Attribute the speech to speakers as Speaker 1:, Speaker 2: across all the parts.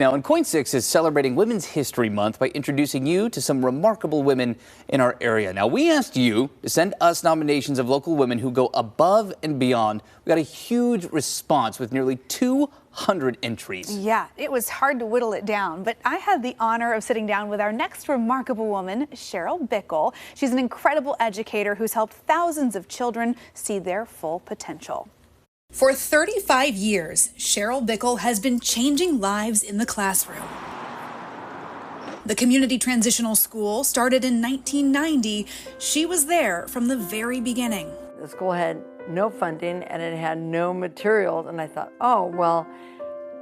Speaker 1: Now, and Coin 6 is celebrating Women's History Month by introducing you to some remarkable women in our area. Now, we asked you to send us nominations of local women who go above and beyond. We got a huge response with nearly 200 entries.
Speaker 2: Yeah, it was hard to whittle it down, but I had the honor of sitting down with our next remarkable woman, Cheryl Bickle. She's an incredible educator who's helped thousands of children see their full potential.
Speaker 3: For 35 years, Cheryl Bickle has been changing lives in the classroom. The Community Transitional School started in 1990. She was there from the very beginning.
Speaker 4: The school had no funding and it had no materials, and I thought, oh, well,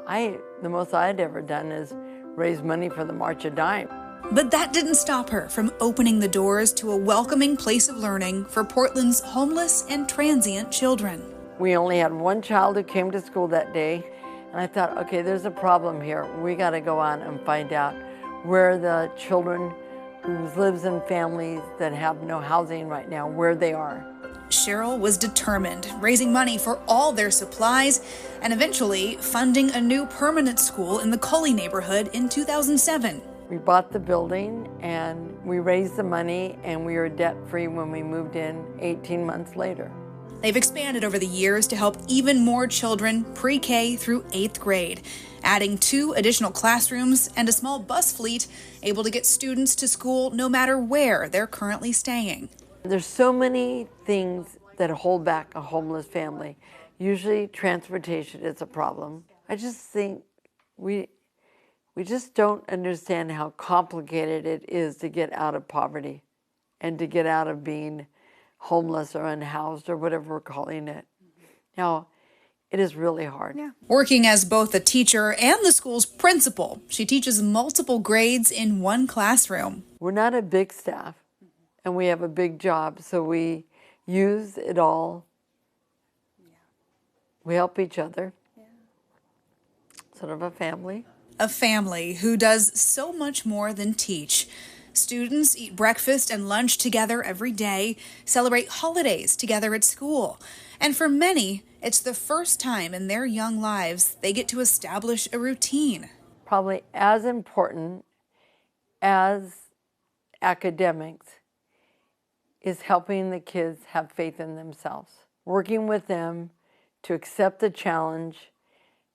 Speaker 4: the most I'd ever done is raise money for the March of Dime.
Speaker 3: But that didn't stop her from opening the doors to a welcoming place of learning for Portland's homeless and transient children.
Speaker 4: We only had one child who came to school that day, and I thought, okay, there's a problem here. We got to go on and find out where the children who lives in families that have no housing right now, where they are.
Speaker 3: Cheryl was determined, raising money for all their supplies and eventually funding a new permanent school in the Cully neighborhood in 2007.
Speaker 4: We bought the building and we raised the money, and we were debt-free when we moved in 18 months later.
Speaker 3: They've expanded over the years to help even more children pre-K through 8th grade, adding 2 additional classrooms and a small bus fleet able to get students to school no matter where they're currently staying.
Speaker 4: There's so many things that hold back a homeless family. Usually transportation is a problem. I just think we just don't understand how complicated it is to get out of poverty and to get out of being homeless or unhoused or whatever we're calling it. Now, it is really hard.
Speaker 3: Yeah. Working as both a teacher and the school's principal, she teaches multiple grades in one classroom.
Speaker 4: We're not a big staff, and we have a big job, so we use it all. Yeah. We help each other. Yeah. Sort of a family.
Speaker 3: A family who does so much more than teach. Students eat breakfast and lunch together every day, celebrate holidays together at school. And for many, it's the first time in their young lives they get to establish a routine.
Speaker 4: Probably as important as academics is helping the kids have faith in themselves. Working with them to accept the challenge,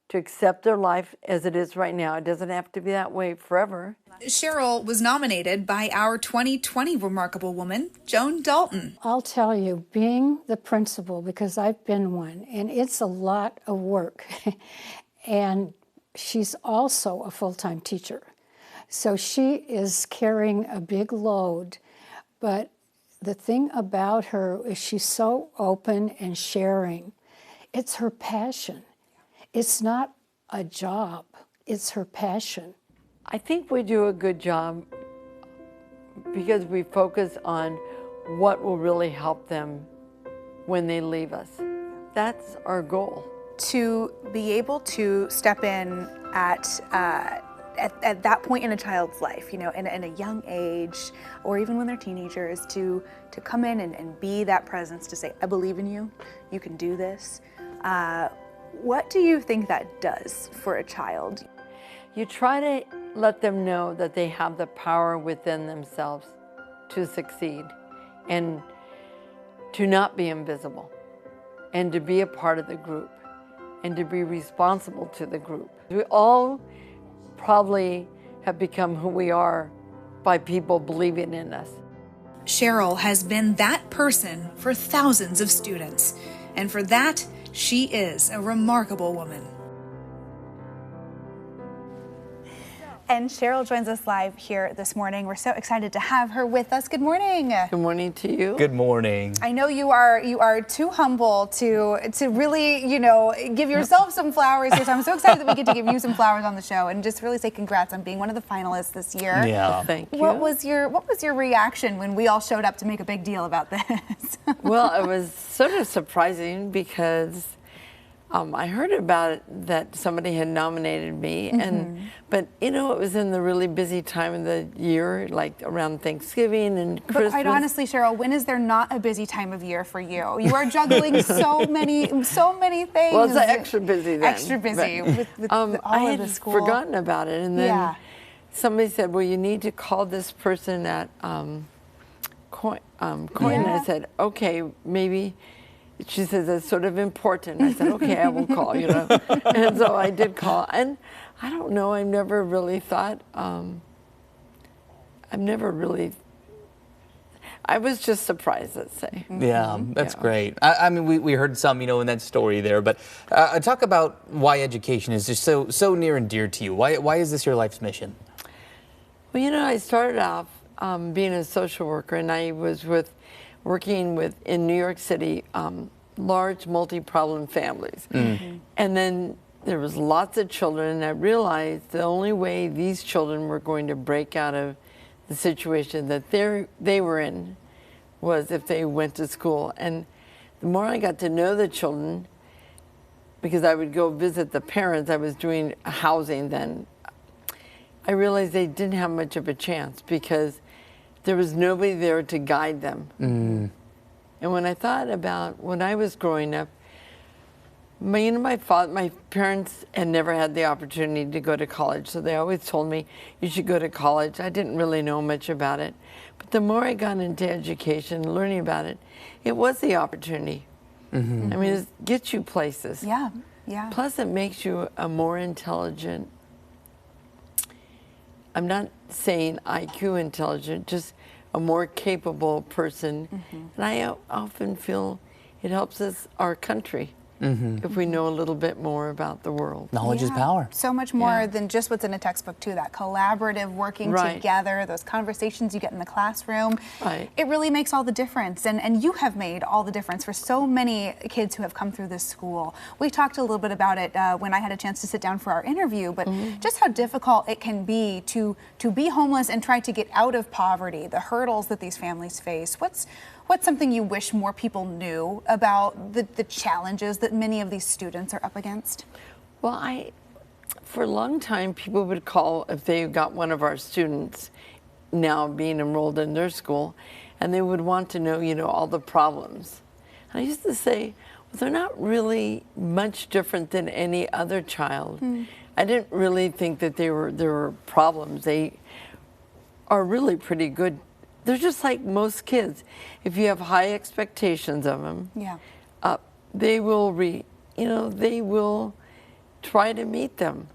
Speaker 4: to accept their life as it is right now. It doesn't have to be that way forever.
Speaker 3: Cheryl was nominated by our 2020 Remarkable Woman, Joan Dalton.
Speaker 5: I'll tell you, being the principal, because I've been one, and it's a lot of work. And she's also a full-time teacher. So she is carrying a big load. But the thing about her is she's so open and sharing. It's her passion. It's not a job, it's her passion.
Speaker 4: I think we do a good job because we focus on what will really help them when they leave us. That's our goal.
Speaker 2: To be able to step in at that point in a child's life, you know, in a young age, or even when they're teenagers, to come in and be that presence to say, I believe in you, you can do this. What do you think that does for a child?
Speaker 4: You try to let them know that they have the power within themselves to succeed and to not be invisible and to be a part of the group and to be responsible to the group. We all probably have become who we are by people believing in us.
Speaker 3: Cheryl has been that person for thousands of students, and for that, she is a remarkable woman.
Speaker 2: And Cheryl joins us live here this morning. We're so excited to have her with us. Good morning.
Speaker 4: Good morning to you.
Speaker 1: Good morning.
Speaker 2: I know you are too humble to really, you know, give yourself some flowers here. So I'm so excited that we get to give you some flowers on the show and just really say congrats on being one of the finalists this year.
Speaker 1: Yeah.
Speaker 4: Thank you.
Speaker 2: What was your reaction when we all showed up to make a big deal about this?
Speaker 4: Well, it was sort of surprising because I heard about it that somebody had nominated me, but you know, it was in the really busy time of the year, like around Thanksgiving and Christmas.
Speaker 2: But quite honestly, Cheryl, when is there not a busy time of year for you? You are juggling so many things.
Speaker 4: Well, it's extra busy then.
Speaker 2: Extra busy with all
Speaker 4: I
Speaker 2: of
Speaker 4: had
Speaker 2: the school.
Speaker 4: forgotten about it, and then somebody said, "Well, you need to call this person at Coin." And I said, "Okay, maybe." She says, "That's sort of important." I said, "Okay, I will call," you know. And so I did call. And I don't know, I never really thought, I was just surprised, let's say.
Speaker 1: Yeah, that's great. I mean, we heard some, you know, in that story there, but talk about why education is just so near and dear to you. Why is this your life's mission?
Speaker 4: Well, you know, I started off being a social worker, and I was working in New York City, large multi-problem families. And then there was lots of children, and I realized the only way these children were going to break out of the situation that they were in was if they went to school. And the more I got to know the children, because I would go visit the parents, I was doing housing then, I realized they didn't have much of a chance because there was nobody there to guide them. And when I thought about when I was growing up, my parents had never had the opportunity to go to college, so they always told me, you should go to college. I didn't really know much about it. But the more I got into education, learning about it, it was the opportunity. I mean, it gets you places.
Speaker 2: Yeah.
Speaker 4: Plus, it makes you a more intelligent, I'm not saying IQ intelligent, just a more capable person. And I often feel it helps our country if we know a little bit more about the world.
Speaker 1: Knowledge is power.
Speaker 2: So much more than just what's in a textbook too, that collaborative working together, those conversations you get in the classroom. It really makes all the difference, and you have made all the difference for so many kids who have come through this school. We talked a little bit about it when I had a chance to sit down for our interview, but just how difficult it can be to be homeless and try to get out of poverty, the hurdles that these families face. What's something you wish more people knew about the challenges that many of these students are up against?
Speaker 4: Well, for a long time, people would call if they got one of our students now being enrolled in their school, and they would want to know, you know, all the problems. And I used to say, well, they're not really much different than any other child. I didn't really think that there were problems. They are really pretty good. They're just like most kids. If you have high expectations of them, they will they will try to meet them.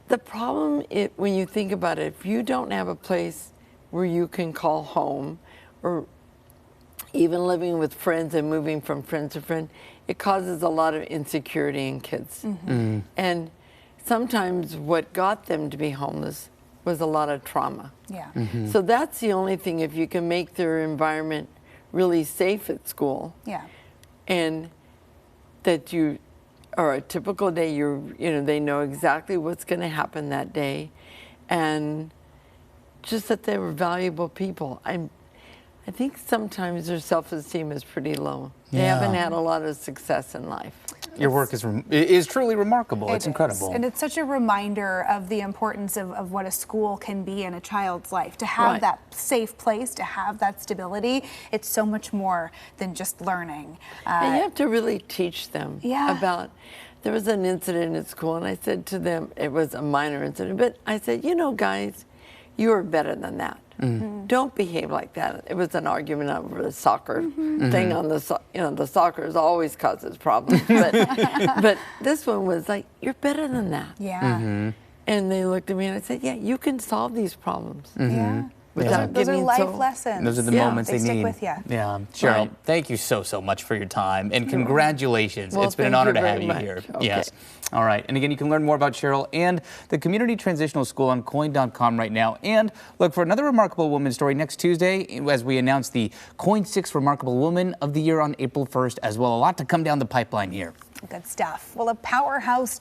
Speaker 4: The problem when you think about it, if you don't have a place where you can call home, or even living with friends and moving from friend to friend, it causes a lot of insecurity in kids. And sometimes what got them to be homeless was a lot of trauma. So that's the only thing, if you can make their environment really safe at school. And that you are a typical day, they know exactly what's going to happen that day, and just that they were valuable people. I think sometimes their self-esteem is pretty low. They haven't had a lot of success in life.
Speaker 1: Your work is truly remarkable. It's incredible.
Speaker 2: And it's such a reminder of the importance of what a school can be in a child's life. To have that safe place, to have that stability, it's so much more than just learning.
Speaker 4: And you have to really teach them about, there was an incident at school, and I said to them, it was a minor incident, but I said, you know, guys, you are better than that. Don't behave like that. It was an argument over the soccer thing on the soccer always causes problems. But this one was like, you're better than that. And they looked at me and I said, yeah, you can solve these problems.
Speaker 2: Those are life lessons.
Speaker 1: Those are the moments they
Speaker 2: stick
Speaker 1: need.
Speaker 2: with you.
Speaker 1: Yeah, Cheryl, thank you so much for your time, and congratulations.
Speaker 4: Well,
Speaker 1: it's been an honor to have you
Speaker 4: much.
Speaker 1: here.
Speaker 4: Okay.
Speaker 1: Yes. All right. And again, you can learn more about Cheryl and the Community Transitional School on coin.com right now. And look for another Remarkable Woman story next Tuesday as we announce the Coin 6 Remarkable Woman of the Year on April 1st as well. A lot to come down the pipeline here.
Speaker 2: Good stuff. Well, a powerhouse